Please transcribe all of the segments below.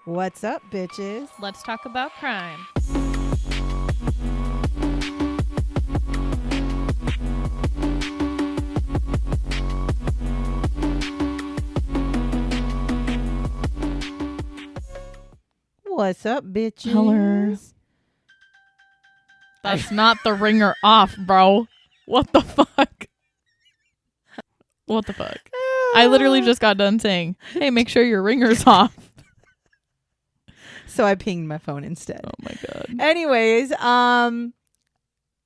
What's up, bitches? Let's talk about crime. What's up, bitches? Hello. That's not the ringer off, bro. What the fuck? What the fuck? I literally just got done saying, hey, make sure your ringer's off. So I pinged my phone instead. Oh my God. Anyways,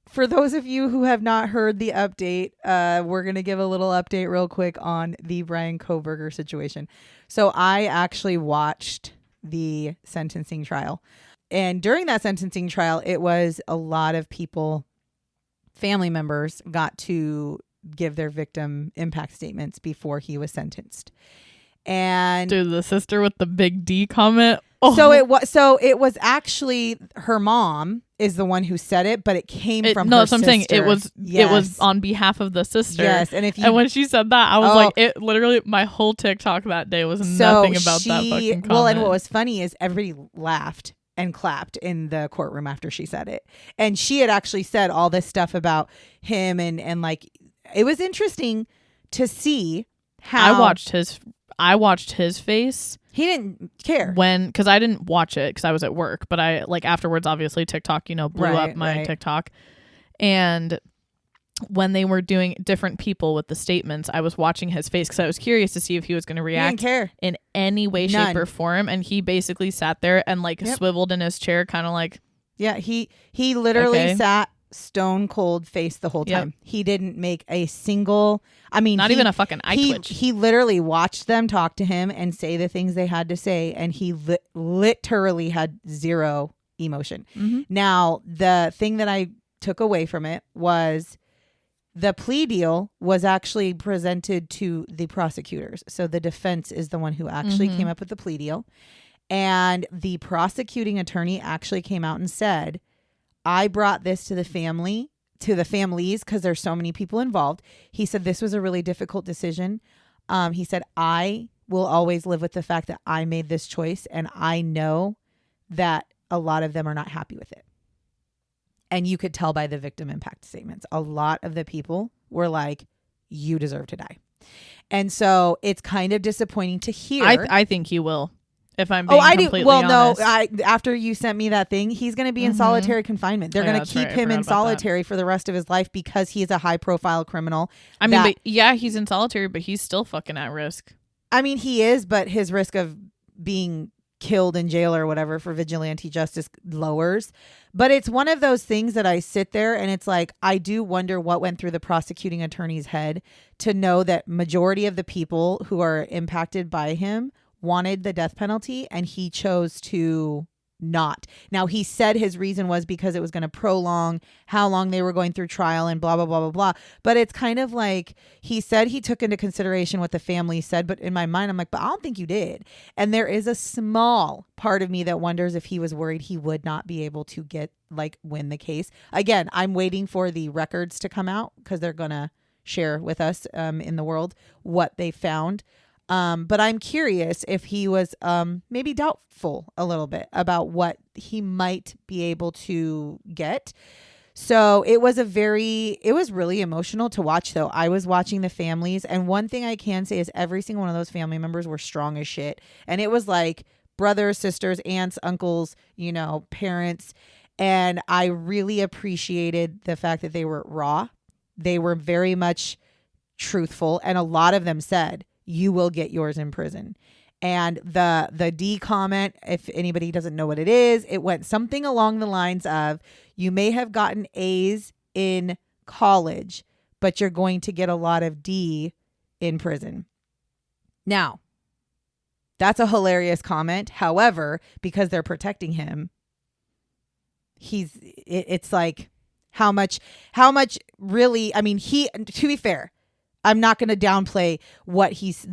for those of you who have not heard the update, we're going to give a little update real quick on the Brian Kohberger situation. So I actually watched the sentencing trial. And during that sentencing trial, it was a lot of people, family members, got to give their victim impact statements before he was sentenced. And dude, the sister with the big D comment. Oh. So it was actually her mom is the one who said it, but it came from her sister. No, so I'm saying it was on behalf of the sister. Yes, and when she said that, I was like, it literally my whole TikTok that day was nothing about that fucking comment. Well, and what was funny is everybody laughed and clapped in the courtroom after she said it, and she had actually said all this stuff about him, and like it was interesting to see how I watched his face. He didn't care because I didn't watch it because I was at work, but I like afterwards, obviously TikTok, blew up my TikTok. And when they were doing different people with the statements, I was watching his face because I was curious to see if he was going to react in any way, shape or form. And he basically sat there and swiveled in his chair, kind of like, yeah, he literally sat stone cold face the whole time. He didn't make a single, not even a fucking eye twitch. He literally watched them talk to him and say the things they had to say, and he literally had zero emotion. Mm-hmm. Now, the thing that I took away from it was the plea deal was actually presented to the prosecutors. So the defense is the one who actually came up with the plea deal. And the prosecuting attorney actually came out and said, I brought this to the families, because there's so many people involved. He said this was a really difficult decision. He said, I will always live with the fact that I made this choice, and I know that a lot of them are not happy with it. And you could tell by the victim impact statements. A lot of the people were like, you deserve to die. And so it's kind of disappointing to hear. I think he will. If I'm being completely honest. After you sent me that thing, he's going to be in solitary confinement. They're going to keep him in solitary for the rest of his life because he is a high profile criminal. He's in solitary, but he's still fucking at risk. He is, but his risk of being killed in jail or whatever for vigilante justice lowers. But it's one of those things that I sit there and it's like, I do wonder what went through the prosecuting attorney's head to know that majority of the people who are impacted by him wanted the death penalty, and he chose to not. Now, he said his reason was because it was going to prolong how long they were going through trial and blah, blah, blah, blah, blah. But it's kind of like he said he took into consideration what the family said. But in my mind, I'm like, but I don't think you did. And there is a small part of me that wonders if he was worried he would not be able to win the case. Again, I'm waiting for the records to come out because they're going to share with us in the world what they found. But I'm curious if he was maybe doubtful a little bit about what he might be able to get. So it was really emotional to watch, though. I was watching the families, and one thing I can say is every single one of those family members were strong as shit. And it was like brothers, sisters, aunts, uncles, parents. And I really appreciated the fact that they were raw. They were very much truthful. And a lot of them said, you will get yours in prison. And the D comment, if anybody doesn't know what it is, it went something along the lines of, you may have gotten A's in college, but you're going to get a lot of D in prison. Now, that's a hilarious comment. However, because they're protecting him, it's like how much really, to be fair, I'm not going to downplay where he's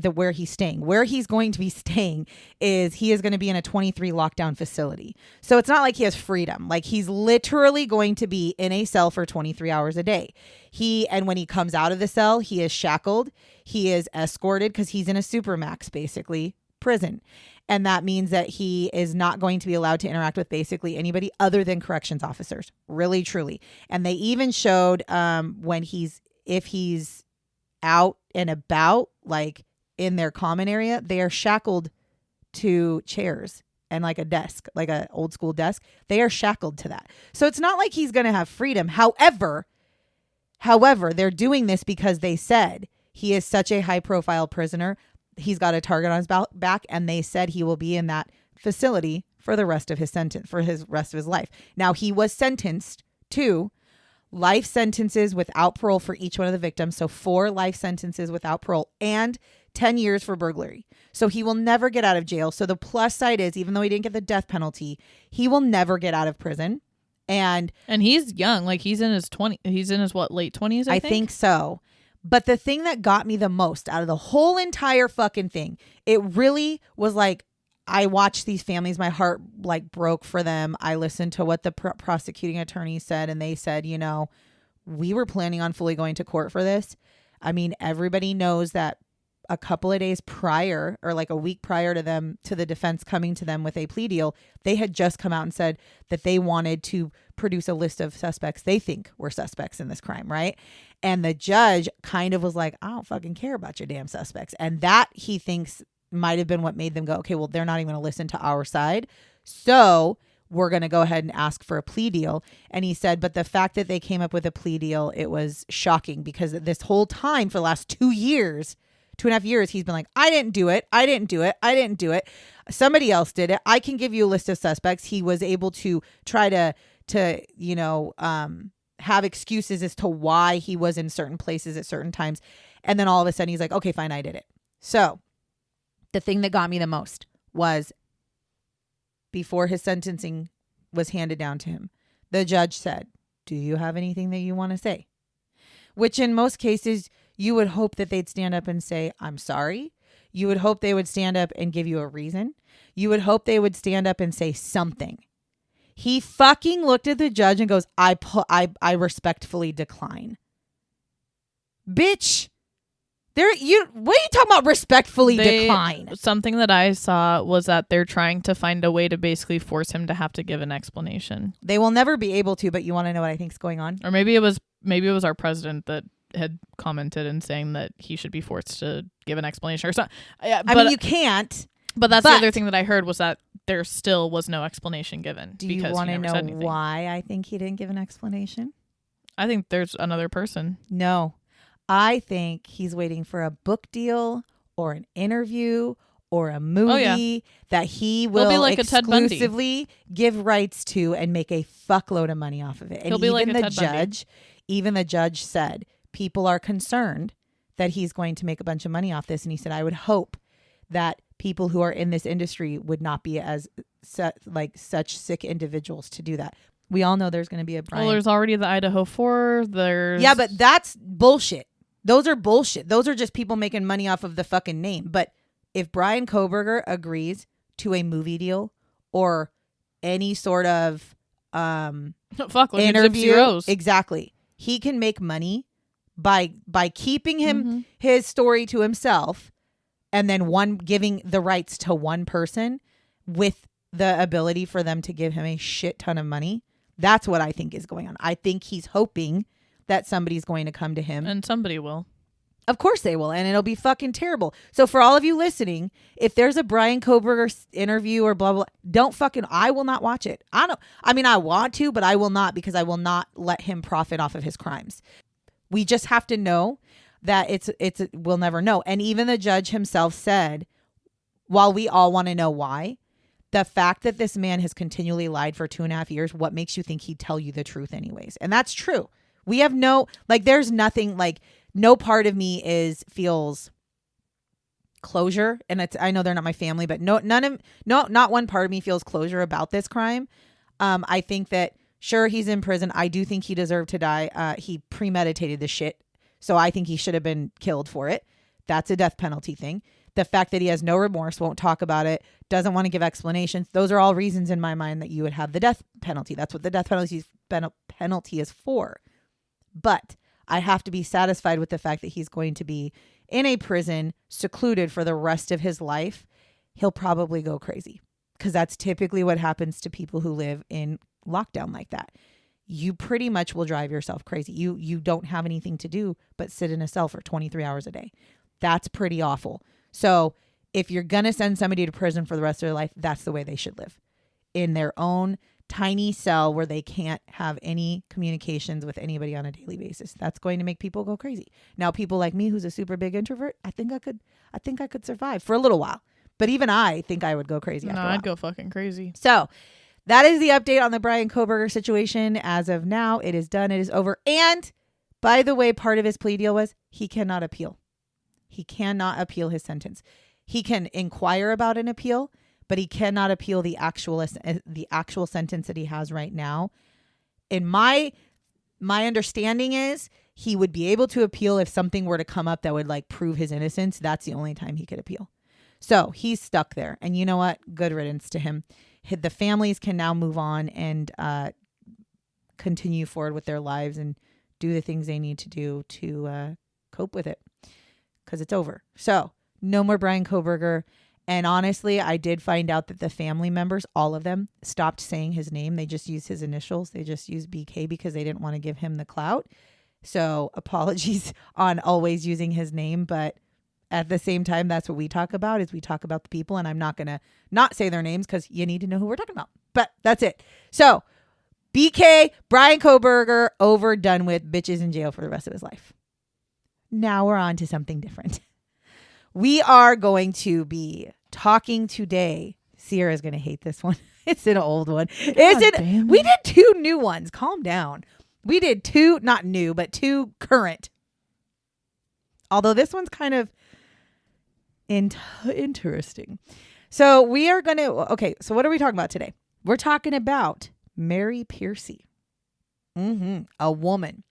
staying. Where he's going to be staying is he is going to be in a 23 lockdown facility. So it's not like he has freedom. Like, he's literally going to be in a cell for 23 hours a day. And when he comes out of the cell, he is shackled. He is escorted because he's in a supermax, basically, prison. And that means that he is not going to be allowed to interact with basically anybody other than corrections officers. Really, truly. And they even showed if he's out and about, like in their common area, they are shackled to chairs and like a desk, like an old school desk. They are shackled to that. So it's not like he's going to have freedom. However, they're doing this because they said he is such a high profile prisoner. He's got a target on his back, and they said he will be in that facility for the rest of his sentence, for his rest of his life. Now, he was sentenced to life sentences without parole for each one of the victims. So 4 life sentences without parole and 10 years for burglary. So he will never get out of jail. So the plus side is, even though he didn't get the death penalty, he will never get out of prison. And he's young. Like he's in his late 20s, I think so. But the thing that got me the most out of the whole entire fucking thing, it really was like, I watched these families, my heart like broke for them. I listened to what the prosecuting attorney said, and they said, we were planning on fully going to court for this. I mean, everybody knows that a couple of days prior, or like a week prior to the defense coming to them with a plea deal, they had just come out and said that they wanted to produce a list of suspects they think were suspects in this crime, right? And the judge kind of was like, I don't fucking care about your damn suspects. And that, he thinks, might have been what made them go, okay, well, they're not even going to listen to our side. So we're going to go ahead and ask for a plea deal. And he said, but the fact that they came up with a plea deal, it was shocking, because this whole time for the last 2.5 years, he's been like, I didn't do it. Somebody else did it. I can give you a list of suspects. He was able to try to have excuses as to why he was in certain places at certain times. And then all of a sudden he's like, okay, fine, I did it. So the thing that got me the most was, before his sentencing was handed down to him, the judge said, do you have anything that you want to say? Which in most cases, you would hope that they'd stand up and say, I'm sorry. You would hope they would stand up and give you a reason. You would hope they would stand up and say something. He fucking looked at the judge and goes, I respectfully decline. Bitch. What are you talking about respectfully decline? Something that I saw was that they're trying to find a way to basically force him to have to give an explanation. They will never be able to, but you want to know what I think is going on? Or maybe it was our president that had commented and saying that he should be forced to give an explanation or something. I mean, you can't. But that's the other thing that I heard, was that there still was no explanation given. Do you want to know why I think he didn't give an explanation? I think there's another person. No. I think he's waiting for a book deal or an interview or a movie that he will be like exclusively give rights to and make a fuckload of money off of it. And even the judge said people are concerned that he's going to make a bunch of money off this. And he said, I would hope that people who are in this industry would not be as such sick individuals to do that. We all know there's going to be a Brian. Well, there's already the Idaho 4. Yeah, but that's bullshit. Those are bullshit. Those are just people making money off of the fucking name. But if Brian Kohberger agrees to a movie deal or any sort of interview, exactly, he can make money by keeping his story to himself, and then giving the rights to one person with the ability for them to give him a shit ton of money. That's what I think is going on. I think he's hoping that somebody's going to come to him. And somebody will. Of course they will. And it'll be fucking terrible. So for all of you listening, if there's a Brian Kohberger interview or blah, blah, I will not watch it. I want to, but I will not, because I will not let him profit off of his crimes. We just have to know that we'll never know. And even the judge himself said, while we all want to know why, the fact that this man has continually lied for 2.5 years, what makes you think he'd tell you the truth anyways? And that's true. We have there's nothing, no part of me feels closure. And I know they're not my family, but not one part of me feels closure about this crime. I think that, sure, he's in prison. I do think he deserved to die. He premeditated the shit. So I think he should have been killed for it. That's a death penalty thing. The fact that he has no remorse, won't talk about it, doesn't want to give explanations. Those are all reasons in my mind that you would have the death penalty. That's what the death penalty is for. But I have to be satisfied with the fact that he's going to be in a prison, secluded for the rest of his life, he'll probably go crazy, because that's typically what happens to people who live in lockdown like that. You pretty much will drive yourself crazy. You don't have anything to do but sit in a cell for 23 hours a day. That's pretty awful. So if you're going to send somebody to prison for the rest of their life, that's the way they should live, in their own tiny cell where they can't have any communications with anybody on a daily basis. That's going to make people go crazy. Now, people like me, who's a super big introvert, I think I could survive for a little while. But even I think I would go crazy after a while. I'd go fucking crazy. So that is the update on the Bryan Kohberger situation. As of now, it is done. It is over. And by the way, part of his plea deal was he cannot appeal. He cannot appeal his sentence. He can inquire about an appeal, but he cannot appeal the actual sentence that he has right now. In my understanding is he would be able to appeal if something were to come up that would like prove his innocence. That's the only time he could appeal. So he's stuck there. And you know what? Good riddance to him. The families can now move on and continue forward with their lives and do the things they need to do to cope with it, because it's over. So no more Bryan Kohberger. And honestly, I did find out that the family members, all of them, stopped saying his name. They just used his initials. They just used BK because they didn't want to give him the clout. So apologies on always using his name, but at the same time, that's what we talk about, is we talk about the people, and I'm not going to not say their names because you need to know who we're talking about. But that's it. So BK, Bryan Kohberger, over, done with, bitches in jail for the rest of his life. Now we're on to something different. We are going to be talking today. Sierra's going to hate this one. It's an old one. We did 2 new ones. Calm down. We did 2, not new, but 2 current. Although this one's kind of interesting. So we are going to, okay, so what are we talking about today? We're talking about Mary Pearcey. A woman.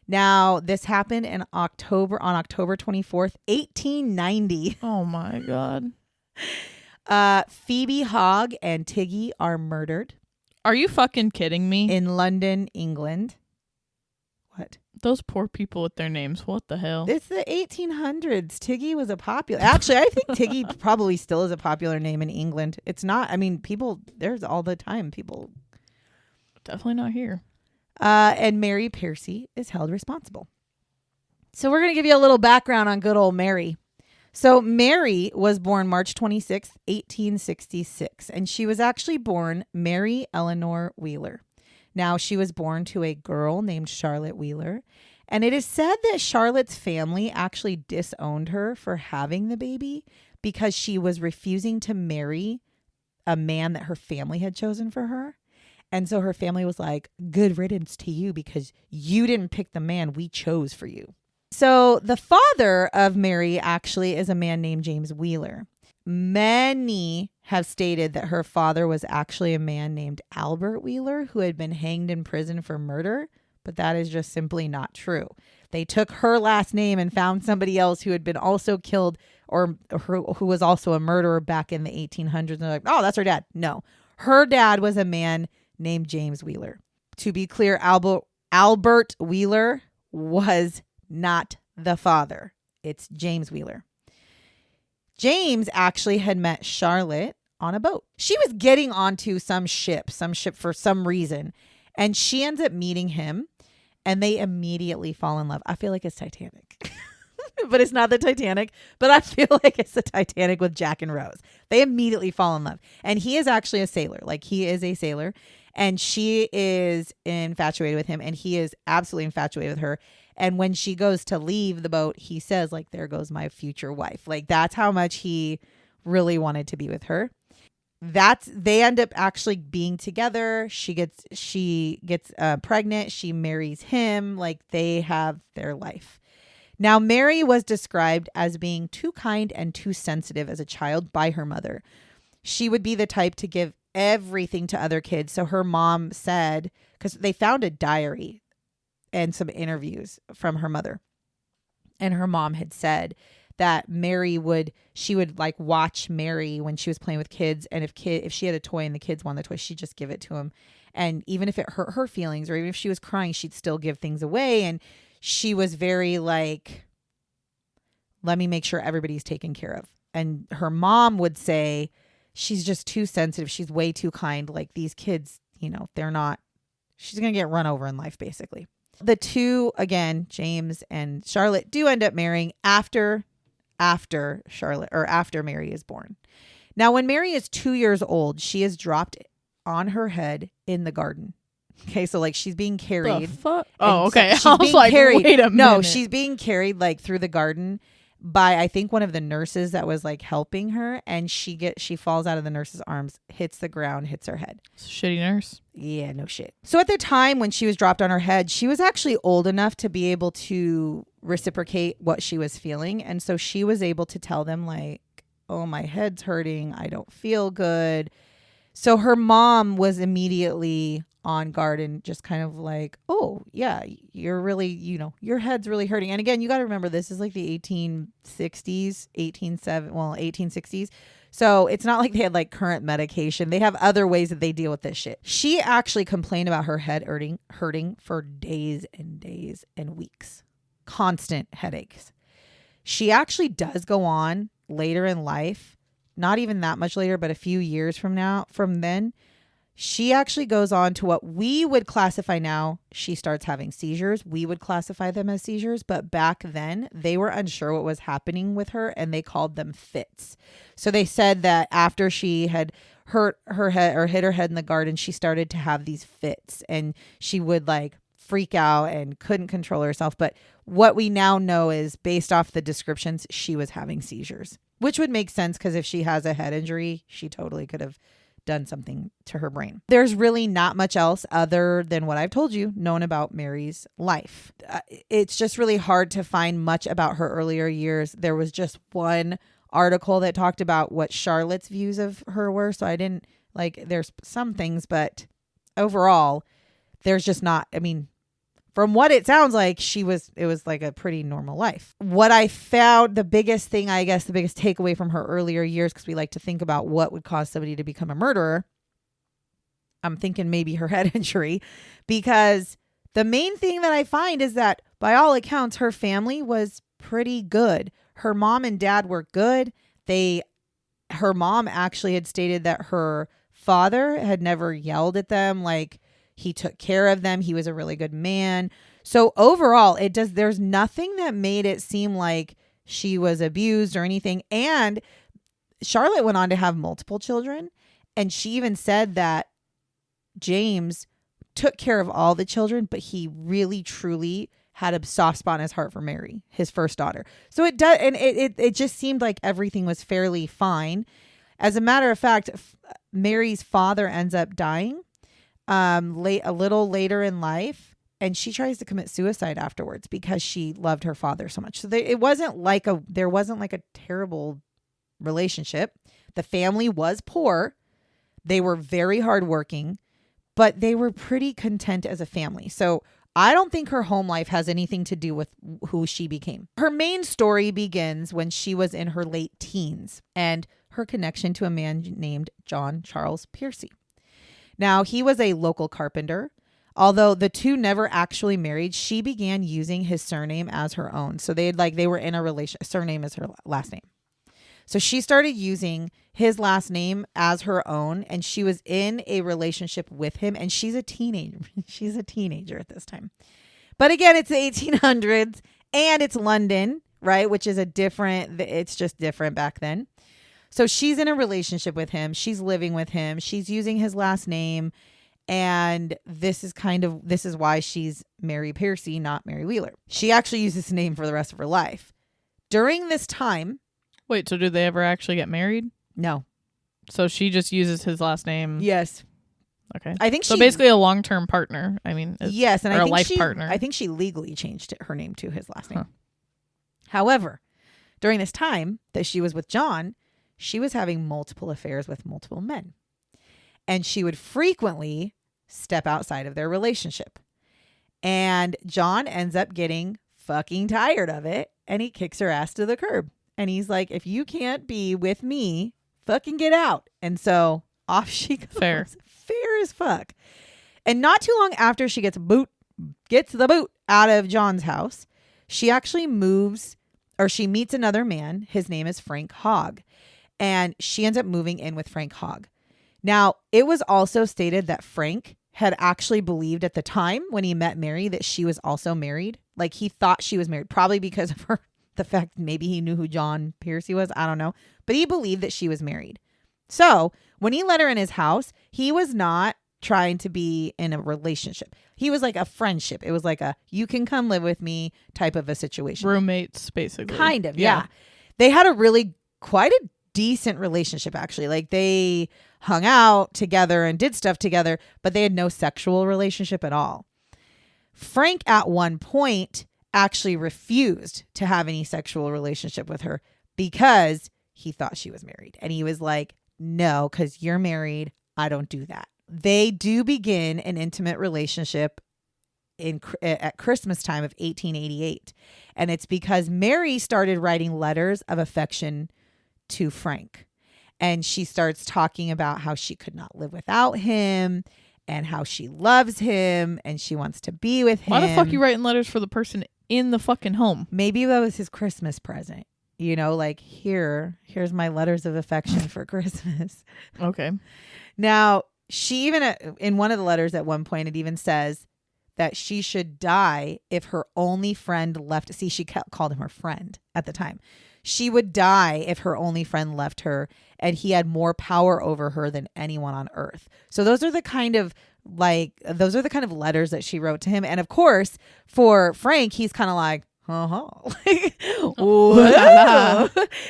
Now, this happened on October 24th, 1890. Oh my God. Phoebe Hogg and Tiggy are murdered. Are you fucking kidding me? In London, England. What? Those poor people with their names. What the hell? It's the 1800s. Tiggy was a popular... Actually, I think Tiggy probably still is a popular name in England. It's not... I mean, people... There's all the time people... Definitely not here. And Mary Pearcey is held responsible. So we're going to give you a little background on good old Mary. So Mary was born March 26th, 1866. And she was actually born Mary Eleanor Wheeler. Now, she was born to a girl named Charlotte Wheeler. And it is said that Charlotte's family actually disowned her for having the baby because she was refusing to marry a man that her family had chosen for her. And so her family was like, good riddance to you because you didn't pick the man we chose for you. So the father of Mary actually is a man named James Wheeler. Many have stated that her father was actually a man named Albert Wheeler who had been hanged in prison for murder, but that is just simply not true. They took her last name and found somebody else who had been also killed or who was also a murderer back in the 1800s. And they're like, oh, that's her dad. No, her dad was a man named James Wheeler. To be clear, Albert Wheeler was not the father. It's James Wheeler. James actually had met Charlotte on a boat. She was getting onto some ship for some reason. And she ends up meeting him and they immediately fall in love. I feel like it's Titanic, but it's not the Titanic, but I feel like it's the Titanic with Jack and Rose. They immediately fall in love. And he is actually a sailor. Like he is a sailor and she is infatuated with him and he is absolutely infatuated with her. And when she goes to leave the boat, he says, like, there goes my future wife. Like, that's how much he really wanted to be with her. They end up actually being together. She gets pregnant. She marries him. Like, they have their life. Now, Mary was described as being too kind and too sensitive as a child by her mother. She would be the type to give everything to other kids. So her mom said, because they found a diary and some interviews from her mother. And her mom had said that she would like watch Mary when she was playing with kids. And if she had a toy and the kids wanted the toy, she'd just give it to him. And even if it hurt her feelings or even if she was crying, she'd still give things away. And she was very like, let me make sure everybody's taken care of. And her mom would say, she's just too sensitive. She's way too kind. Like these kids, you know, they're not, she's going to get run over in life, basically. The two, again, James and Charlotte, do end up marrying after Charlotte, or after Mary is born. Now, when Mary is 2 years old, she is dropped on her head in the garden. Okay, so like she's being carried. The fuck? Oh, okay. So I was like, carried. wait a minute. No, she's being carried like through the garden by, I think, one of the nurses that was like helping her, and she falls out of the nurse's arms, hits the ground, hits her head. Shitty nurse. Yeah, no shit. So at the time when she was dropped on her head, she was actually old enough to be able to reciprocate what she was feeling, and so she was able to tell them like, oh, my head's hurting, I don't feel good. So her mom was immediately on guard and just kind of like, oh yeah, you're really, you know, your head's really hurting. And again, you got to remember, this is like the 1860s. So it's not like they had like current medication. They have other ways that they deal with this shit. She actually complained about her head hurting for days and days and weeks. Constant headaches. She actually does go on later in life, not even that much later, but a few years from then, she actually goes on to what we would classify now. She starts having seizures. We would classify them as seizures. But back then, they were unsure what was happening with her, and they called them fits. So they said that after she had hurt her head or hit her head in the garden, she started to have these fits, and she would like freak out and couldn't control herself. But what we now know is, based off the descriptions, she was having seizures, which would make sense because if she has a head injury, she totally could have done something to her brain. There's really not much else other than what I've told you known about Mary's life. It's just really hard to find much about her earlier years. There was just one article that talked about what Charlotte's views of her were. So I didn't there's some things, but overall, there's just not, I mean, from what it sounds like, it was like a pretty normal life. What I found, the biggest thing, I guess, the biggest takeaway from her earlier years, because we like to think about what would cause somebody to become a murderer. I'm thinking maybe her head injury, because the main thing that I find is that by all accounts, her family was pretty good. Her mom and dad were good. Her mom actually had stated that her father had never yelled at them. Like, he took care of them. He was a really good man. So overall, there's nothing that made it seem like she was abused or anything. And Charlotte went on to have multiple children. And she even said that James took care of all the children, but he really, truly had a soft spot in his heart for Mary, his first daughter. So it does. And it just seemed like everything was fairly fine. As a matter of fact, Mary's father ends up dying a little later in life, and she tries to commit suicide afterwards because she loved her father so much. So there wasn't like a terrible relationship. The family was poor. They were very hardworking, but they were pretty content as a family. So I don't think her home life has anything to do with who she became. Her main story begins when she was in her late teens and her connection to a man named John Charles Pearcey. Now, he was a local carpenter. Although the two never actually married, she began using his surname as her own. So they were in a relation. Surname is her last name. So she started using his last name as her own, and she was in a relationship with him. And she's a teenager. She's a teenager at this time. But again, it's the 1800s, and it's London, right? Which is it's just different back then. So she's in a relationship with him. She's living with him. She's using his last name. And this is why she's Mary Pearcey, not Mary Wheeler. She actually uses this name for the rest of her life. During this time. Wait, so did they ever actually get married? No. So she just uses his last name? Yes. Okay. I think so basically a long-term partner. I mean, yes, and or I a think life partner. I think she legally changed her name to his last name. Huh. However, during this time that she was with John, she was having multiple affairs with multiple men. And she would frequently step outside of their relationship. And John ends up getting fucking tired of it. And he kicks her ass to the curb. And he's like, if you can't be with me, fucking get out. And so off she goes. Fair as fuck. And not too long after she gets the boot out of John's house, she actually she meets another man. His name is Frank Hogg. And she ends up moving in with Frank Hogg. Now, it was also stated that Frank had actually believed at the time when he met Mary that she was also married. Like, he thought she was married, probably because of the fact maybe he knew who John Pearcey was. I don't know. But he believed that she was married. So when he let her in his house, he was not trying to be in a relationship. He was like a friendship. It was like a, you can come live with me type of a situation. Roommates, basically. Kind of, yeah. They had a really quite a decent relationship, actually. Like, they hung out together and did stuff together, but they had no sexual relationship at all. Frank at one point actually refused to have any sexual relationship with her because he thought she was married. And he was like, no, because you're married. I don't do that. They do begin an intimate relationship at Christmas time of 1888. And it's because Mary started writing letters of affection to Frank. And she starts talking about how she could not live without him and how she loves him and she wants to be with him. Why the fuck are you writing letters for the person in the fucking home? Maybe that was his Christmas present. You know, like, here's my letters of affection for Christmas. Okay. Now, she even, in one of the letters at one point, it even says that she should die if her only friend left. See, she called him her friend at the time. She would die if her only friend left her and he had more power over her than anyone on earth. So those are the kind of letters that she wrote to him. And of course, for Frank, he's kind of like, whoa.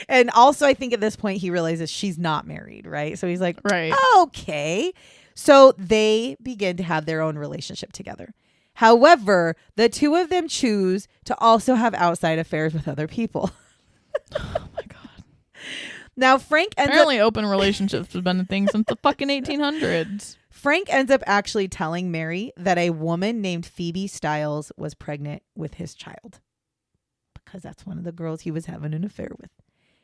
And also, I think at this point he realizes she's not married, right? So he's like, right, okay. So they begin to have their own relationship together. However, the two of them choose to also have outside affairs with other people. Oh my god. Now Frank ends apparently open relationships have been a thing since the fucking 1800s. Frank ends up actually telling Mary that a woman named Phoebe Styles was pregnant with his child because that's one of the girls he was having an affair with.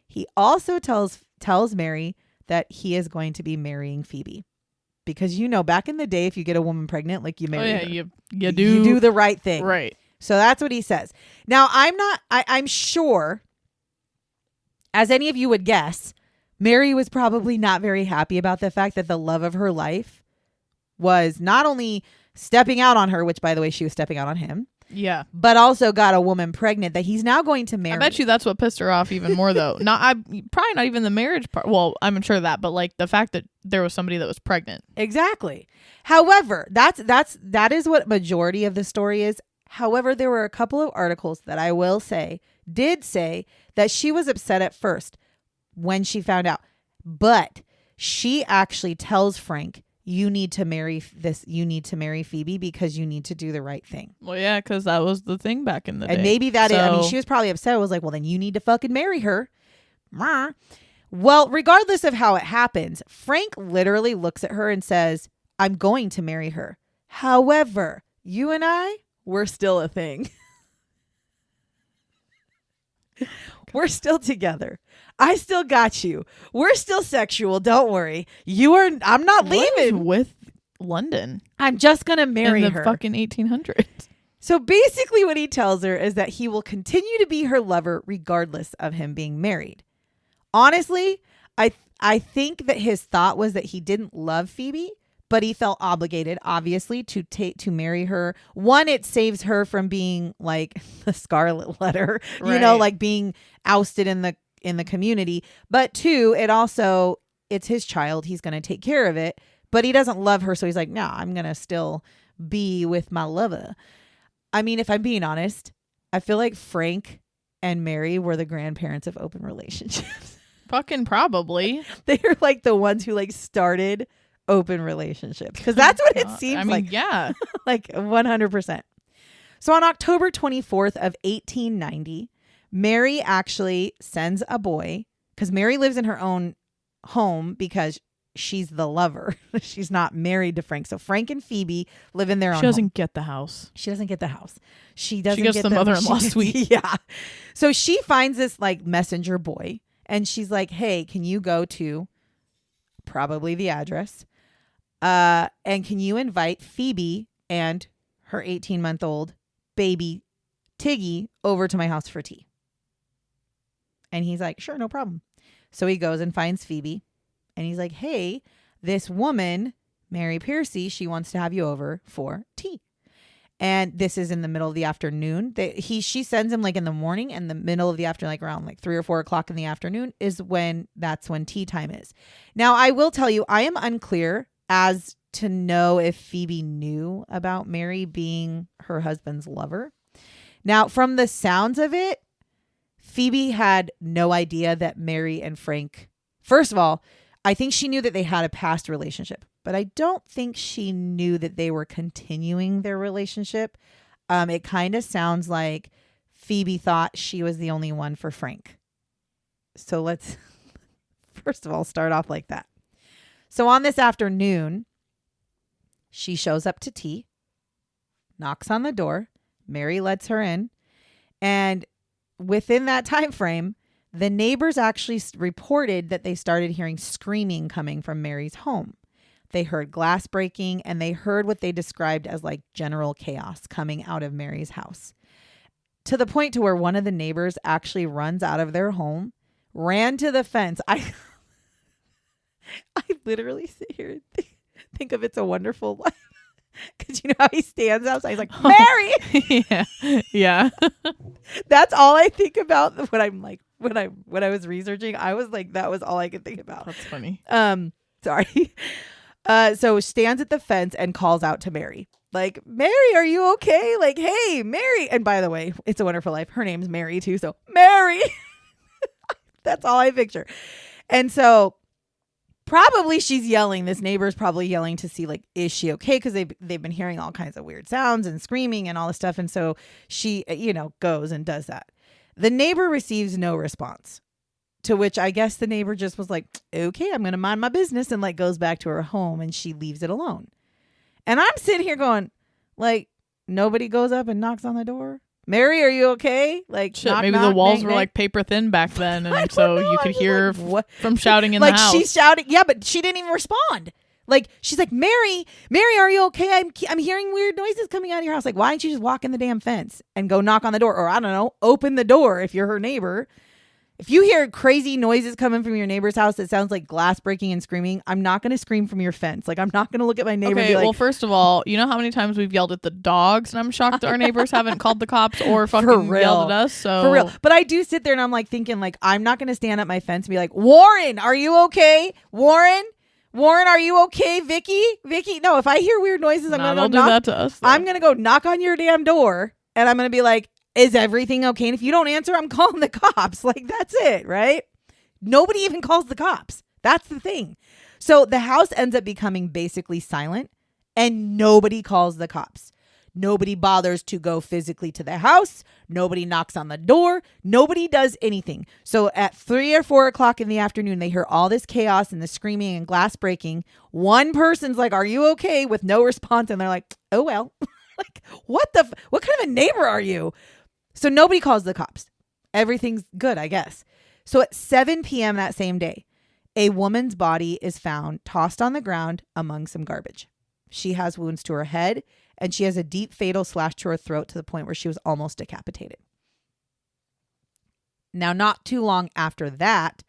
He also tells Mary that he is going to be marrying Phoebe because, you know, back in the day, if you get a woman pregnant, like, you marry her. You do the right thing. Right. So that's what he says. Now, I'm sure, as any of you would guess, Mary was probably not very happy about the fact that the love of her life was not only stepping out on her, which, by the way, she was stepping out on him. Yeah. But also got a woman pregnant that he's now going to marry. I bet you that's what pissed her off even more, though. Probably not even the marriage part. Well, I'm sure that, but like the fact that there was somebody that was pregnant. Exactly. However, that is what majority of the story is. However, there were a couple of articles that I will say did say that she was upset at first when she found out, but she actually tells Frank, you need to marry Phoebe because you need to do the right thing. Well, yeah, because that was the thing back in the day. And maybe that is, I mean, she was probably upset. It was like, well, then you need to fucking marry her. Well, regardless of how it happens, Frank literally looks at her and says, I'm going to marry her. However, you and I, we're still a thing. We're still together. I still got you. We're still sexual. Don't worry. I'm not leaving with London. I'm just going to marry in the her. Fucking 1800s. So basically what he tells her is that he will continue to be her lover regardless of him being married. Honestly, I think that his thought was that he didn't love Phoebe, but he felt obligated, obviously, to marry her. One, it saves her from being like the Scarlet Letter, right. Like being ousted in the community. But two, it's his child. He's going to take care of it, but he doesn't love her. So he's like, no, I'm going to still be with my lover. I mean, if I'm being honest, I feel like Frank and Mary were the grandparents of open relationships. Fucking probably. They're like the ones who like started open relationships because that's what it seems like. Yeah. Like 100%. So on October 24th of 1890, Mary actually sends a boy because Mary lives in her own home because she's the lover. She's not married to Frank. So Frank and Phoebe live in their own home. She doesn't get the house. She doesn't get the house. She doesn't get the mother-in-law suite. Yeah. So she finds this like messenger boy and she's like, hey, can you go to probably the address? And can you invite Phoebe and her 18-month-old baby Tiggy over to my house for tea? And he's like, sure, no problem. So he goes and finds Phoebe. And he's like, hey, this woman, Mary Pearcey, she wants to have you over for tea. And this is in the middle of the afternoon. She sends him like in the morning, and the middle of the afternoon, like around like 3 or 4 o'clock in the afternoon that's when tea time is. Now, I will tell you, I am unclear as to know if Phoebe knew about Mary being her husband's lover. Now, from the sounds of it, Phoebe had no idea that Mary and Frank, first of all, I think she knew that they had a past relationship, but I don't think she knew that they were continuing their relationship. It kind of sounds like Phoebe thought she was the only one for Frank. So let's first of all start off like that. So on this afternoon, she shows up to tea, knocks on the door. Mary lets her in. And within that time frame, the neighbors actually reported that they started hearing screaming coming from Mary's home. They heard glass breaking, and they heard what they described as like general chaos coming out of Mary's house, to the point to where one of the neighbors actually runs out of their home, ran to the fence. I literally sit here and think of It's a Wonderful Life. Because you know how he stands outside, he's like, Mary. Yeah. That's all I think about when I'm like, when I was researching. I was like, that was all I could think about. That's funny. Sorry. So stands at the fence and calls out to Mary. Like, Mary, are you okay? Like, hey, Mary. And by the way, It's a Wonderful Life. Her name's Mary too. So Mary. That's all I picture. And so probably she's yelling. This neighbor's probably yelling to see, like, is she okay? Because they've been hearing all kinds of weird sounds and screaming and all this stuff. And so she, goes and does that. The neighbor receives no response, to which I guess the neighbor just was like, okay, I'm going to mind my business, and like goes back to her home, and she leaves it alone. And I'm sitting here going, like, nobody goes up and knocks on the door. Mary, are you okay? Like, shit, knock, maybe knock, the walls dang, were dang. like paper thin back then, and so you could hear what? from shouting in like the house. She's shouting, yeah, but she didn't even respond. Like, she's like, Mary, are you okay? I'm hearing weird noises coming out of your house. Like, why don't you just walk in the damn fence and go knock on the door? Or I don't know, open the door if you're her neighbor. If you hear crazy noises coming from your neighbor's house that sounds like glass breaking and screaming, I'm not going to scream from your fence. Like, I'm not going to look at my neighbor and be like... well, first of all, you know how many times we've yelled at the dogs, and I'm shocked our neighbors haven't called the cops or fucking yelled at us. So For real. But I do sit there and I'm like thinking, like, I'm not going to stand at my fence and be like, Warren, are you okay? Warren, are you okay? Vicky? No, if I hear weird noises, I'm going to go do that to us. Though. I'm going to go knock on your damn door, and I'm going to be like, is everything okay? And if you don't answer, I'm calling the cops. Like, that's it, right? Nobody even calls the cops. That's the thing. So the house ends up becoming basically silent, and nobody calls the cops. Nobody bothers to go physically to the house. Nobody knocks on the door. Nobody does anything. So at 3 or 4 o'clock in the afternoon, they hear all this chaos and the screaming and glass breaking. One person's like, are you okay? With no response. And they're like, oh, well, like, what kind of a neighbor are you? So nobody calls the cops. Everything's good, I guess. So at 7 p.m. that same day, a woman's body is found tossed on the ground among some garbage. She has wounds to her head, and she has a deep fatal slash to her throat to the point where she was almost decapitated. Now, not too long after that,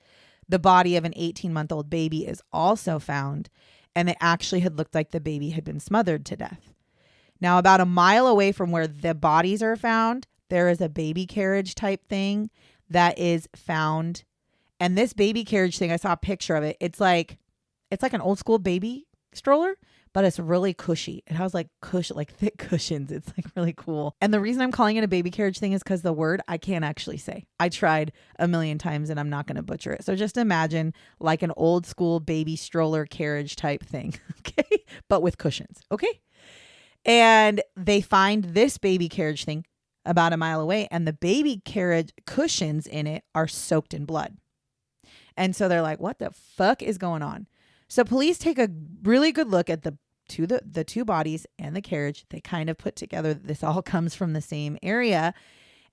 the body of an 18-month-old baby is also found, and it actually had looked like the baby had been smothered to death. Now, about a mile away from where the bodies are found, there is a baby carriage type thing that is found. And this baby carriage thing, I saw a picture of it. It's like an old school baby stroller, but it's really cushy. It has like thick cushions. It's like really cool. And the reason I'm calling it a baby carriage thing is because the word I can't actually say. I tried a million times and I'm not going to butcher it. So just imagine like an old school baby stroller carriage type thing. Okay. But with cushions. Okay. And they find this baby carriage thing about a mile away, and the baby carriage cushions in it are soaked in blood. And so they're like, what the fuck is going on? So police take a really good look at the two bodies and the carriage. They kind of put together that this all comes from the same area,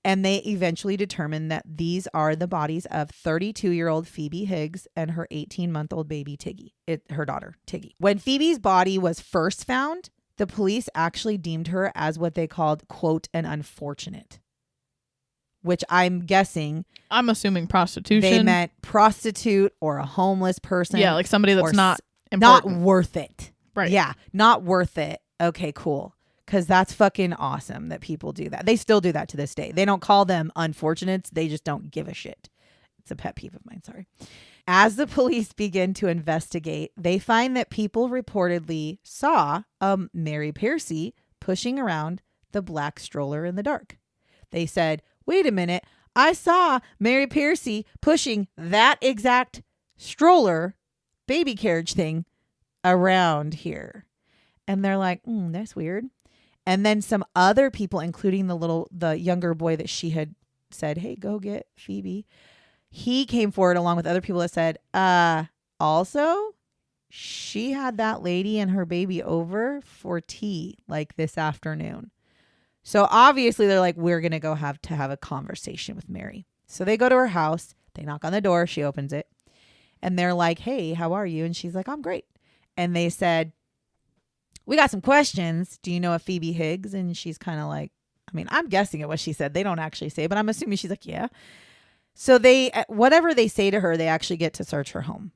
and they eventually determine that these are the bodies of 32-year-old Phoebe Higgs and her 18-month-old baby Tiggy, her daughter Tiggy. When Phoebe's body was first found, the police actually deemed her as what they called, quote, an unfortunate. which I'm assuming prostitution. They meant prostitute or a homeless person. Yeah, like somebody that's not worth it. Right. Yeah, not worth it. Okay, cool. Because that's fucking awesome that people do that. They still do that to this day. They don't call them unfortunates. They just don't give a shit. It's a pet peeve of mine. Sorry. As the police begin to investigate, they find that people reportedly saw Mary Pearcey pushing around the black stroller in the dark. They said, wait a minute. I saw Mary Pearcey pushing that exact stroller baby carriage thing around here. And they're like, that's weird. And then some other people, including the younger boy that she had said, hey, go get Phoebe. He came forward along with other people that said, also, she had that lady and her baby over for tea like this afternoon. So obviously they're like, we're going to go have a conversation with Mary. So they go to her house. They knock on the door. She opens it. And they're like, hey, how are you? And she's like, I'm great. And they said, we got some questions. Do you know a Phoebe Higgs? And she's kind of like, I'm guessing at what she said. They don't actually say, but I'm assuming she's like, yeah. So whatever they say to her, they actually get to search her home.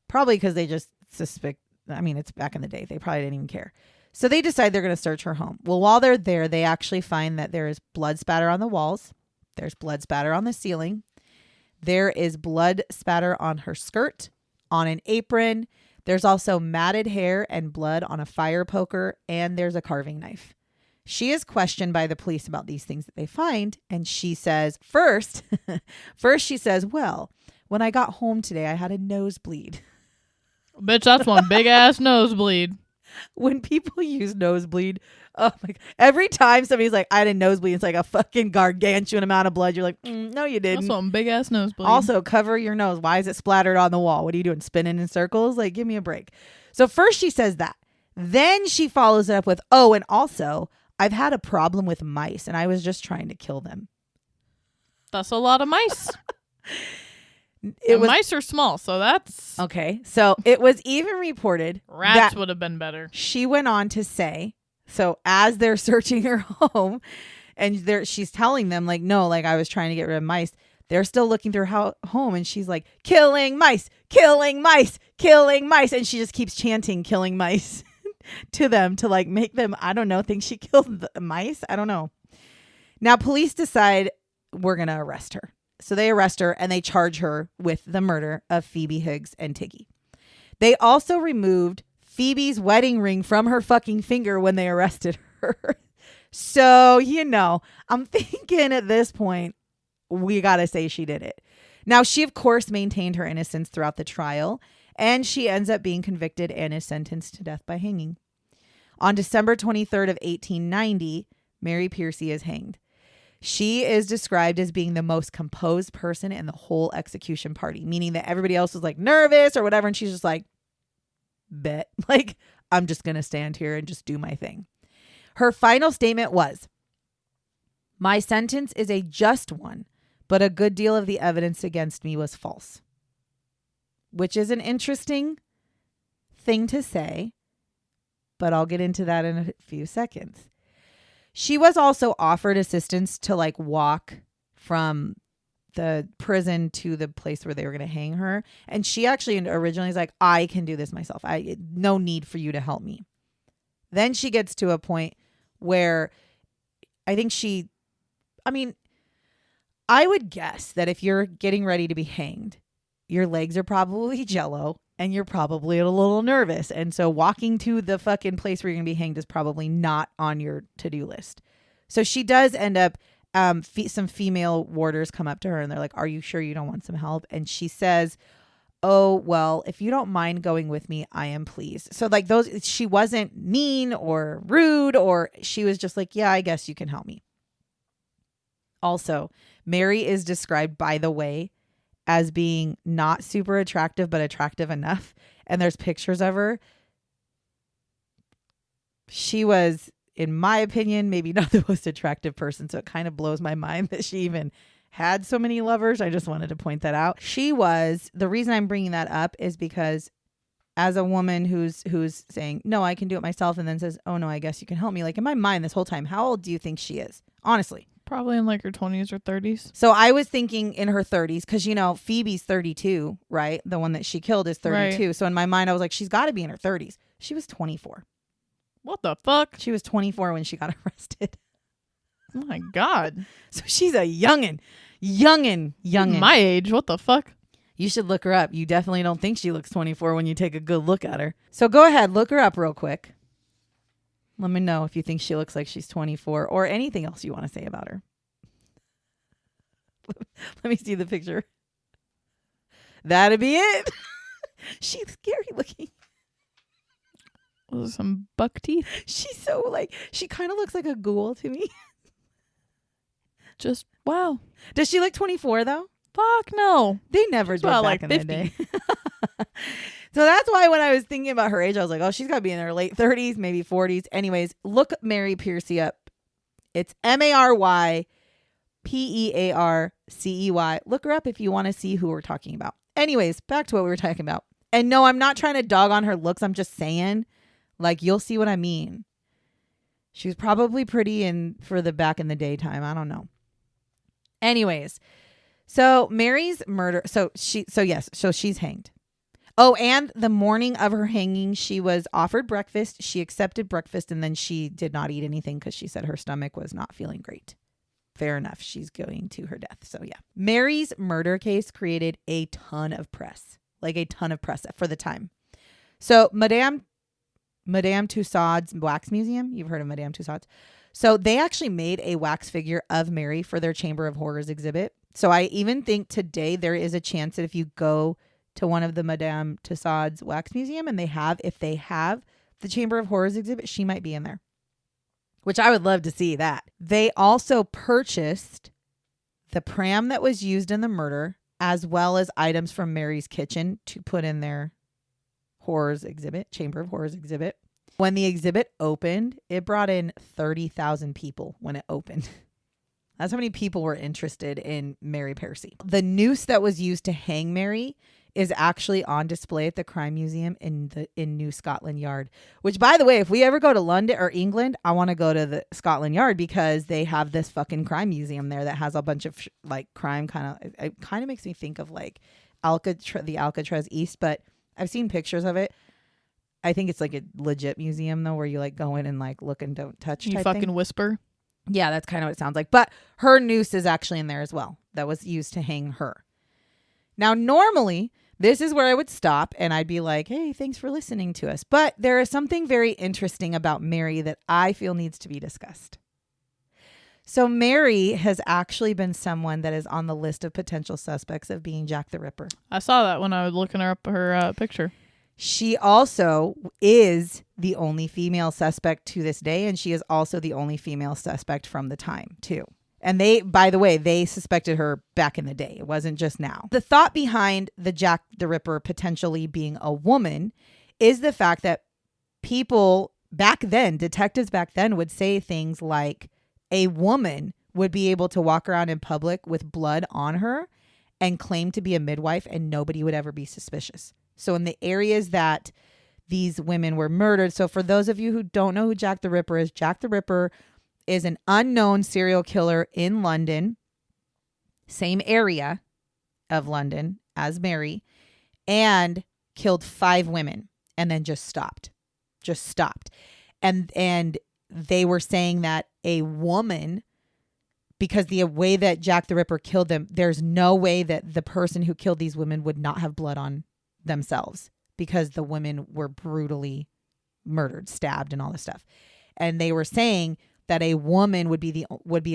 Probably because they just suspect, it's back in the day. They probably didn't even care. So they decide they're going to search her home. Well, while they're there, they actually find that there is blood spatter on the walls. There's blood spatter on the ceiling. There is blood spatter on her skirt, on an apron. There's also matted hair and blood on a fire poker, and there's a carving knife. She is questioned by the police about these things that they find, and she says, first she says, well, when I got home today, I had a nosebleed. Bitch, that's one big-ass nosebleed. When people use nosebleed, oh my God. Every time somebody's like, I had a nosebleed, it's like a fucking gargantuan amount of blood. You're like, no, you didn't. That's one big ass nosebleed. Also, cover your nose. Why is it splattered on the wall? What are you doing? Spinning in circles? Like, give me a break. So first she says that. Then she follows it up with, oh, and also, I've had a problem with mice and I was just trying to kill them. That's a lot of mice. Mice are small, so that's... Okay, so it was even reported rats would have been better. She went on to say, so as they're searching her home, and she's telling them, like, no, like, I was trying to get rid of mice. They're still looking through her home, and she's like, killing mice, killing mice, killing mice. And she just keeps chanting killing mice to them to, like, make them, I don't know, think she killed the mice. I don't know. Now, police decide we're going to arrest her. So they arrest her and they charge her with the murder of Phoebe Higgs and Tiggy. They also removed Phoebe's wedding ring from her fucking finger when they arrested her. So, I'm thinking at this point, we got to say she did it. Now, she, of course, maintained her innocence throughout the trial, and she ends up being convicted and is sentenced to death by hanging. On December 23rd of 1890, Mary Pearcey is hanged. She is described as being the most composed person in the whole execution party, meaning that everybody else was like nervous or whatever. And she's just like, bet, like, I'm just going to stand here and just do my thing. Her final statement was, my sentence is a just one, but a good deal of the evidence against me was false. Which is an interesting thing to say, but I'll get into that in a few seconds. She was also offered assistance to, like, walk from the prison to the place where they were going to hang her. And she actually originally was like, I can do this myself. No need for you to help me. Then she gets to a point where I think I would guess that if you're getting ready to be hanged, your legs are probably jello and you're probably a little nervous. And so walking to the fucking place where you're going to be hanged is probably not on your to-do list. So she does end up, some female warders come up to her and they're like, are you sure you don't want some help? And she says, oh, well, if you don't mind going with me, I am pleased. So like she wasn't mean or rude, or she was just like, yeah, I guess you can help me. Also, Mary is described, by the way, as being not super attractive, but attractive enough. And there's pictures of her. She was, in my opinion, maybe not the most attractive person. So it kind of blows my mind that she even had so many lovers. I just wanted to point that out. The reason I'm bringing that up is because as a woman who's saying, no, I can do it myself, and then says, oh no, I guess you can help me. Like, in my mind this whole time, how old do you think she is? Honestly. Probably in like her 20s or 30s. So I was thinking in her 30s because, you know, Phoebe's 32, right? The one that she killed is 32. Right. So in my mind, I was like, she's got to be in her 30s. She was 24. What the fuck? She was 24 when she got arrested. Oh my God. So she's a youngin'. My age. What the fuck? You should look her up. You definitely don't think she looks 24 when you take a good look at her. So go ahead, look her up real quick. Let me know if you think she looks like she's 24 or anything else you want to say about her. Let me see the picture. That'd be it. She's scary looking. Those are some buck teeth. She's so like, she kind of looks like a ghoul to me. Just, wow. Does she look 24 though? Fuck no. They never did back like in 50. The day. So that's why when I was thinking about her age, I was like, oh, she's got to be in her late 30s, maybe 40s. Anyways, look Mary Pearcey up. It's MaryPearcey. Look her up if you want to see who we're talking about. Anyways, back to what we were talking about. And no, I'm not trying to dog on her looks. I'm just saying, like, you'll see what I mean. She was probably pretty for the back in the daytime. I don't know. Anyways, so Mary's murder. So she's hanged. Oh, and the morning of her hanging, she was offered breakfast. She accepted breakfast, and then she did not eat anything because she said her stomach was not feeling great. Fair enough. She's going to her death. So yeah. Mary's murder case created a ton of press. Like a ton of press for the time. So Madame Tussauds Wax Museum. You've heard of Madame Tussauds. So they actually made a wax figure of Mary for their Chamber of Horrors exhibit. So I even think today there is a chance that if you go to one of the Madame Tussauds Wax Museum and if they have the Chamber of Horrors exhibit, she might be in there. Which I would love to see that. They also purchased the pram that was used in the murder, as well as items from Mary's kitchen to put in their horrors exhibit, Chamber of Horrors exhibit. When the exhibit opened, it brought in 30,000 people when it opened. That's how many people were interested in Mary Pearcey. The noose that was used to hang Mary is actually on display at the Crime Museum in New Scotland Yard. Which, by the way, if we ever go to London or England, I want to go to the Scotland Yard because they have this fucking crime museum there that has a bunch of like crime it kind of makes me think of like the Alcatraz East, but I've seen pictures of it. I think it's like a legit museum though, where you like go in and like look and don't touch. You fucking thing. Whisper. Yeah, that's kind of what it sounds like. But her noose is actually in there as well. That was used to hang her. Now, normally, this is where I would stop and I'd be like, hey, thanks for listening to us. But there is something very interesting about Mary that I feel needs to be discussed. So Mary has actually been someone that is on the list of potential suspects of being Jack the Ripper. I saw that when I was looking her up her picture. She also is the only female suspect to this day, and she is also the only female suspect from the time, too. And by the way, they suspected her back in the day. It wasn't just now. The thought behind the Jack the Ripper potentially being a woman is the fact that people back then, detectives back then, would say things like a woman would be able to walk around in public with blood on her and claim to be a midwife and nobody would ever be suspicious. So in the areas that these women were murdered. So for those of you who don't know who Jack the Ripper is an unknown serial killer in London, same area of London as Mary, and killed 5 women and then just stopped. And they were saying that a woman, because the way that Jack the Ripper killed them, there's no way that the person who killed these women would not have blood on themselves because the women were brutally murdered, stabbed, and all this stuff. And they were saying that a woman would be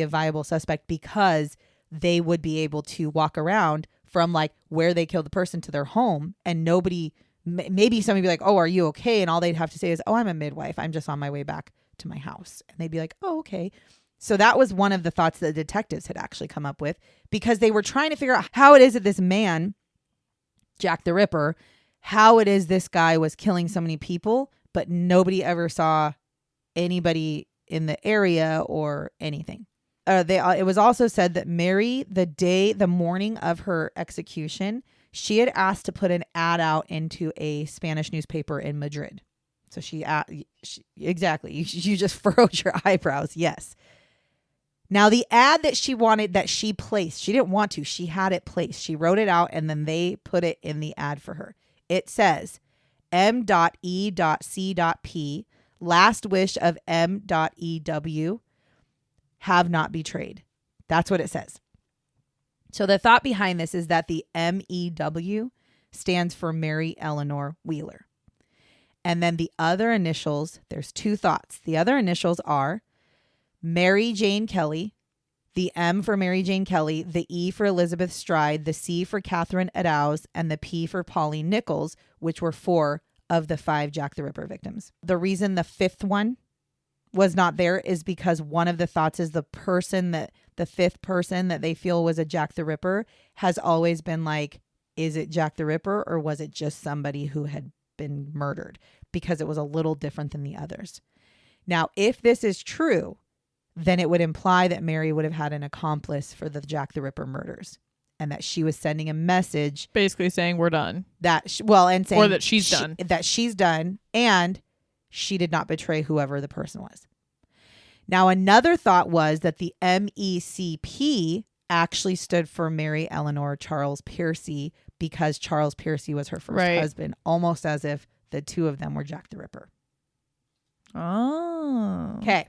a viable suspect because they would be able to walk around from like where they killed the person to their home, and maybe somebody would be like, oh, are you okay? And all they'd have to say is, oh, I'm a midwife. I'm just on my way back to my house. And they'd be like, oh, okay. So that was one of the thoughts that the detectives had actually come up with, because they were trying to figure out how it is that this man, Jack the Ripper, how it is this guy was killing so many people, but nobody ever saw anybody in the area or anything. It was also said that Mary, the morning of her execution, she had asked to put an ad out into a Spanish newspaper in Madrid. So exactly. You just furrowed your eyebrows. Yes. Now, the ad that she wanted, that she placed, she didn't want to. She had it placed. She wrote it out and then they put it in the ad for her. It says, M.E.C.P. Last wish of M.E.W. have not betrayed. That's what it says. So the thought behind this is that the M.E.W. stands for Mary Eleanor Wheeler. And then the other initials, there's two thoughts. The other initials are Mary Jane Kelly, the M for Mary Jane Kelly, the E for Elizabeth Stride, the C for Catherine Eddowes, and the P for Pauline Nichols, which were 4 of the 5 Jack the Ripper victims. The reason the 5th one was not there is because one of the thoughts is the 5th person that they feel was a Jack the Ripper has always been like, is it Jack the Ripper or was it just somebody who had been murdered? Because it was a little different than the others. Now, if this is true, then it would imply that Mary would have had an accomplice for the Jack the Ripper murders and that she was sending a message. Basically saying we're done. And saying. Or that she's done. That she's done and she did not betray whoever the person was. Now, another thought was that the MECP actually stood for Mary Eleanor Charles Pearcey because Charles Pearcey was her first husband, almost as if the two of them were Jack the Ripper. Oh. Okay.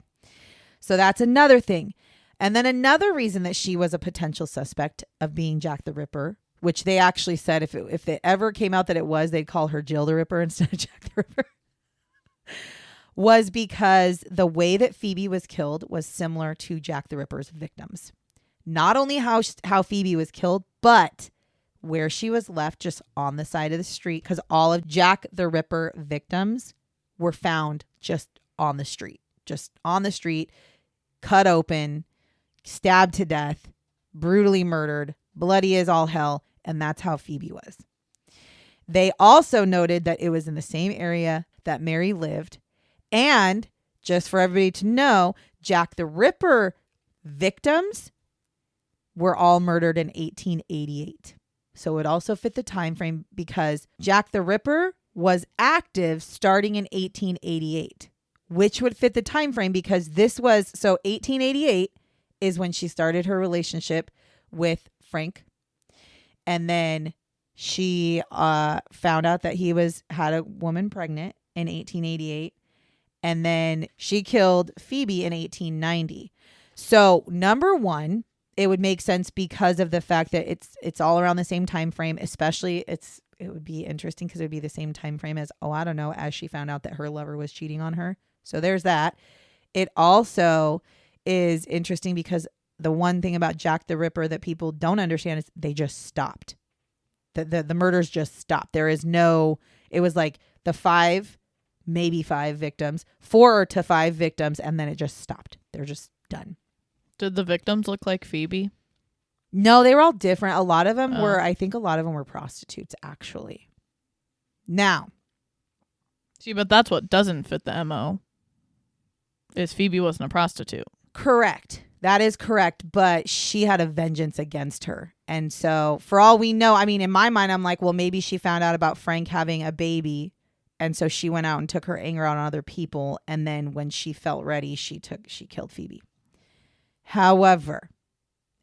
So that's another thing. And then another reason that she was a potential suspect of being Jack the Ripper, which they actually said if it ever came out that it was, they'd call her Jill the Ripper instead of Jack the Ripper, was because the way that Phoebe was killed was similar to Jack the Ripper's victims. Not only how Phoebe was killed, but where she was left just on the side of the street, because all of Jack the Ripper victims were found just on the street, cut open, stabbed to death, brutally murdered, bloody as all hell. And that's how Phoebe was. They also noted that it was in the same area that Mary lived. And just for everybody to know, Jack the Ripper victims were all murdered in 1888. So it also fit the time frame because Jack the Ripper was active starting in 1888, which would fit the time frame because this was, so 1888 is when she started her relationship with Frank. And then she found out that he had a woman pregnant in 1888. And then she killed Phoebe in 1890. So number one, it would make sense because of the fact that it's all around the same time frame. Especially it would be interesting because it would be the same time frame as as she found out that her lover was cheating on her. So there's that. It also is interesting because the one thing about Jack the Ripper that people don't understand is they just stopped. The murders just stopped. There is no, it was like maybe 5 victims, 4 to 5 victims, and then it just stopped. They're just done. Did the victims look like Phoebe? No, they were all different. I think a lot of them were prostitutes, actually. Now. See, but that's what doesn't fit the MO. Is Phoebe wasn't a prostitute. Correct. That is correct. But she had a vengeance against her. And so for all we know, I mean, in my mind, I'm like, well, maybe she found out about Frank having a baby. And so she went out and took her anger out on other people. And then when she felt ready, she killed Phoebe. However,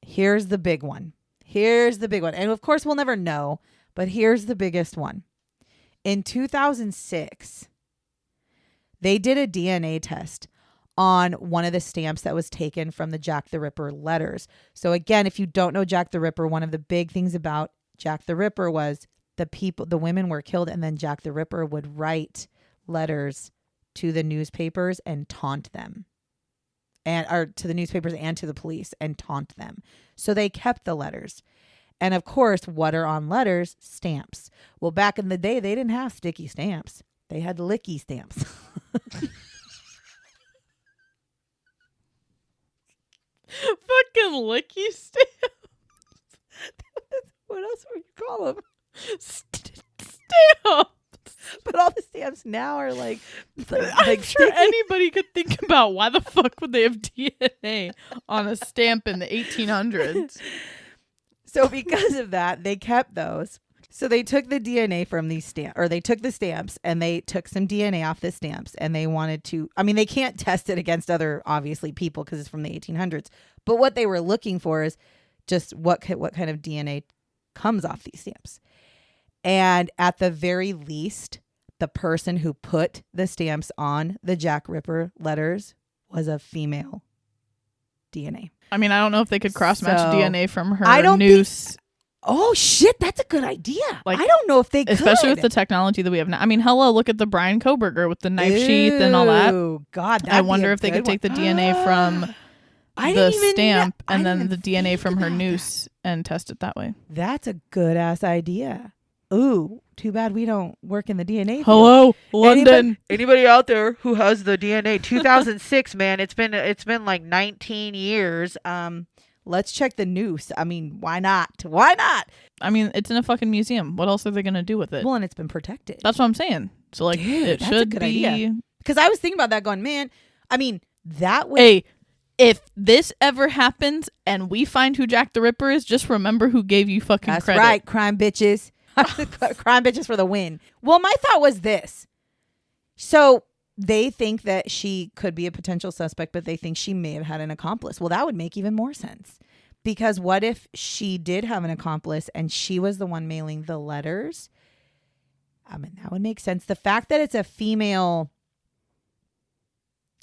here's the big one. And of course, we'll never know. But here's the biggest one. In 2006, they did a DNA test on one of the stamps that was taken from the Jack the Ripper letters. So again, if you don't know Jack the Ripper, one of the big things about Jack the Ripper was the women were killed and then Jack the Ripper would write letters to the newspapers and taunt them. Or to the newspapers and to the police and taunt them. So they kept the letters. And of course, what are on letters? Stamps. Well, back in the day, they didn't have sticky stamps. They had licky stamps. Fucking licky stamps. What else would you call them? Stamps. But all the stamps now are like I'm sure anybody could think about why the fuck would they have DNA on a stamp in the 1800s. So because of that, they kept those. So they took the DNA from these stamps, or they took the stamps and they took some DNA off the stamps, and they wanted to, I mean, they can't test it against other, obviously, people because it's from the 1800s. But what they were looking for is just what kind of DNA comes off these stamps. And at the very least, the person who put the stamps on the Jack Ripper letters was a female DNA. I mean, I don't know if they could cross-match DNA from her noose. Oh, shit, that's a good idea. Like, I don't know if they could. Especially with the technology that we have now. I mean, hello, look at the Brian Koberger with the knife sheath and all that. Oh, God. I wonder if they could take the DNA from the stamp and then the DNA from her noose and test it that way. That's a good-ass idea. Ooh, too bad we don't work in the DNA field. Hello, London. Anybody out there who has the DNA? 2006, man. It's been like 19 years. Let's check the noose. I mean, why not? Why not? I mean, it's in a fucking museum. What else are they going to do with it? Well, and it's been protected. That's what I'm saying. So, like, dude, it should be. Idea. Because I was thinking about that going, man, I mean, that would. Hey, if this ever happens and we find who Jack the Ripper is, just remember who gave you fucking credit. That's right, crime bitches. Crime bitches for the win. Well, my thought was this. So they think that she could be a potential suspect, but they think she may have had an accomplice. Well, that would make even more sense. Because what if she did have an accomplice and she was the one mailing the letters? I mean, that would make sense. The fact that it's a female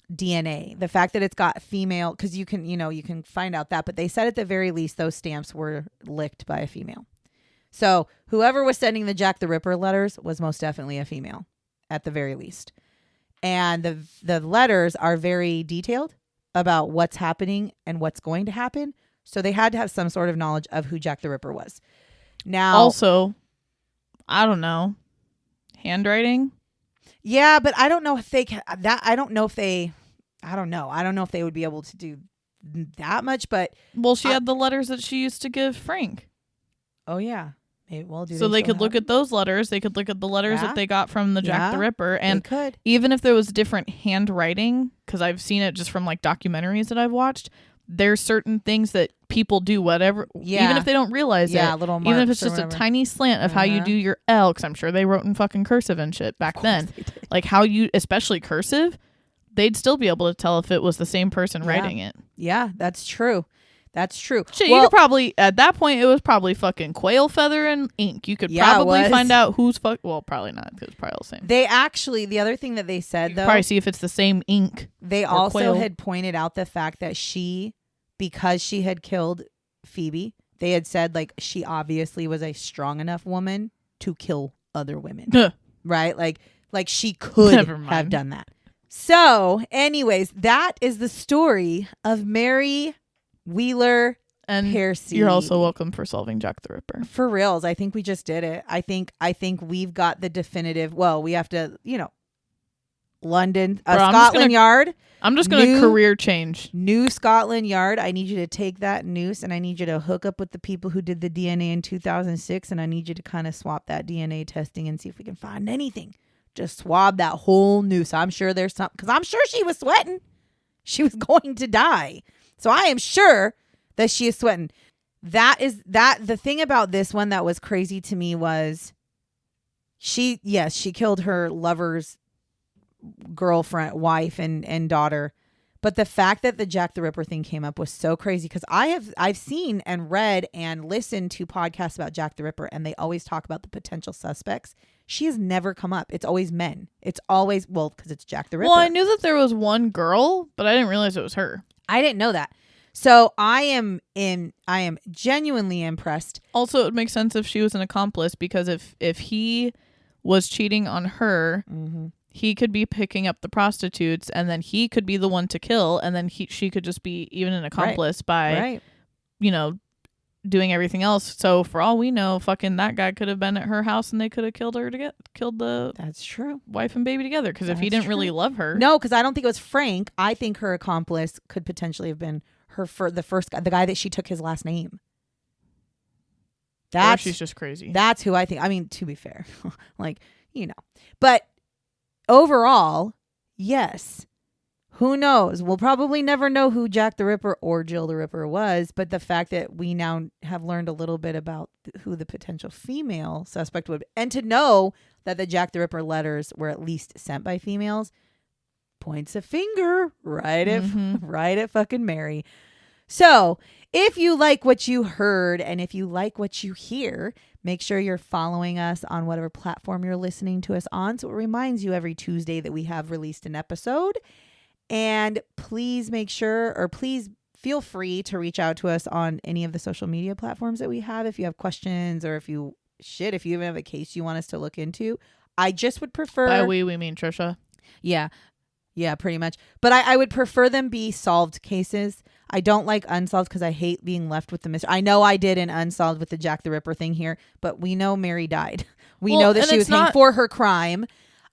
DNA, the fact that it's got female, because you can find out that, but they said at the very least those stamps were licked by a female. So whoever was sending the Jack the Ripper letters was most definitely a female at the very least. And the letters are very detailed about what's happening and what's going to happen. So they had to have some sort of knowledge of who Jack the Ripper was. Now, also, I don't know, handwriting. Yeah, but I don't know if they can. I don't know if they would be able to do that much. But well, she had the letters that she used to give Frank. Oh yeah. Well, so they could look at those letters. They could look at the letters that they got from the Jack the Ripper. And even if there was different handwriting, because I've seen it just from like documentaries that I've watched, there's certain things that people do, whatever, even if they don't realize it. Little marks, even if it's just a tiny slant of how you do your L, because I'm sure they wrote in fucking cursive and shit back then. Like how you, especially cursive, they'd still be able to tell if it was the same person writing it. Yeah, that's true. That's true. Shit, you could probably, at that point, it was probably fucking quail feather and ink. You could probably find out who's well, probably not, because it's probably all the same. They actually, the other thing that they said, though, probably see if it's the same ink. They also had pointed out the fact that because she had killed Phoebe, they had said, like, she obviously was a strong enough woman to kill other women. Right? Like she could have done that. So, anyways, that is the story of Mary Wheeler and Pearcey. You're also welcome for solving Jack the Ripper. For reals. I think we just did it. I think we've got the definitive. Well, we have to, London, Scotland Yard. I'm just going to career change. New Scotland Yard. I need you to take that noose and I need you to hook up with the people who did the DNA in 2006. And I need you to kind of swap that DNA testing and see if we can find anything. Just swab that whole noose. I'm sure there's something, because I'm sure she was sweating. She was going to die. So I am sure that she is sweating. The thing about this one that was crazy to me was she killed her lover's girlfriend, wife, and daughter. But the fact that the Jack the Ripper thing came up was so crazy, because I've seen and read and listened to podcasts about Jack the Ripper, and they always talk about the potential suspects. She has never come up. It's always men. It's always, because it's Jack the Ripper. Well, I knew that there was one girl, but I didn't realize it was her. I didn't know that. So I am genuinely impressed. Also, it makes sense if she was an accomplice, because if he was cheating on her, he could be picking up the prostitutes, and then he could be the one to kill, and then she could just be even an accomplice by, doing everything else. So for all we know, fucking that guy could have been at her house and they could have killed the That's true. wife and baby together. Because if he didn't really love her. No, because I don't think it was Frank. I think her accomplice could potentially have been the first guy, the guy that she took his last name. Or she's just crazy. That's who I think. I mean, to be fair, but overall, yes. Who knows? We'll probably never know who Jack the Ripper or Jill the Ripper was, but the fact that we now have learned a little bit about who the potential female suspect would be, and to know that the Jack the Ripper letters were at least sent by females, points a finger right at fucking Mary. So if you like what you heard and if you like what you hear, make sure you're following us on whatever platform you're listening to us on, so it reminds you every Tuesday that we have released an episode. And please make sure, or please feel free to reach out to us on any of the social media platforms that we have if you have questions, or if you even have a case you want us to look into. I just would prefer... By we mean Trisha. Yeah, pretty much. But I would prefer them be solved cases. I don't like unsolved because I hate being left with the mystery. I know I did an unsolved with the Jack the Ripper thing here, but we know Mary died. We know that she was hanged for her crime.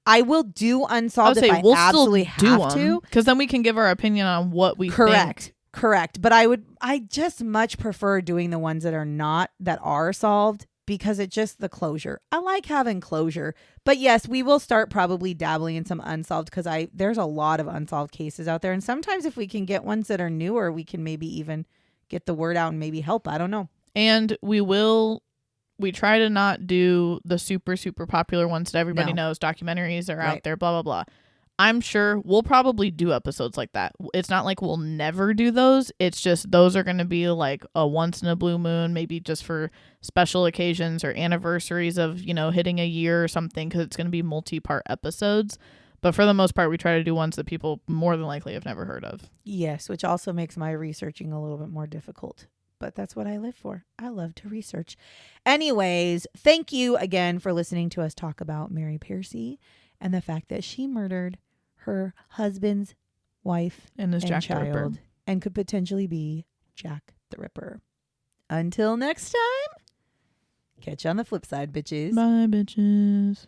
I will do unsolved if I absolutely have to. Because then we can give our opinion on what we think. Correct. But I just much prefer doing the ones that are solved, because it's just the closure. I like having closure. But yes, we will start probably dabbling in some unsolved, because there's a lot of unsolved cases out there. And sometimes if we can get ones that are newer, we can maybe even get the word out and maybe help. I don't know. And we try to not do the super, super popular ones that everybody knows. Documentaries are out there, blah, blah, blah. I'm sure we'll probably do episodes like that. It's not like we'll never do those. It's just those are going to be like a once in a blue moon, maybe just for special occasions or anniversaries of, hitting a year or something, because it's going to be multi-part episodes. But for the most part, we try to do ones that people more than likely have never heard of. Yes, which also makes my researching a little bit more difficult. But that's what I live for. I love to research. Anyways, thank you again for listening to us talk about Mary Pearcey and the fact that she murdered her husband's wife and child, and could potentially be Jack the Ripper. Until next time, catch you on the flip side, bitches. Bye, bitches.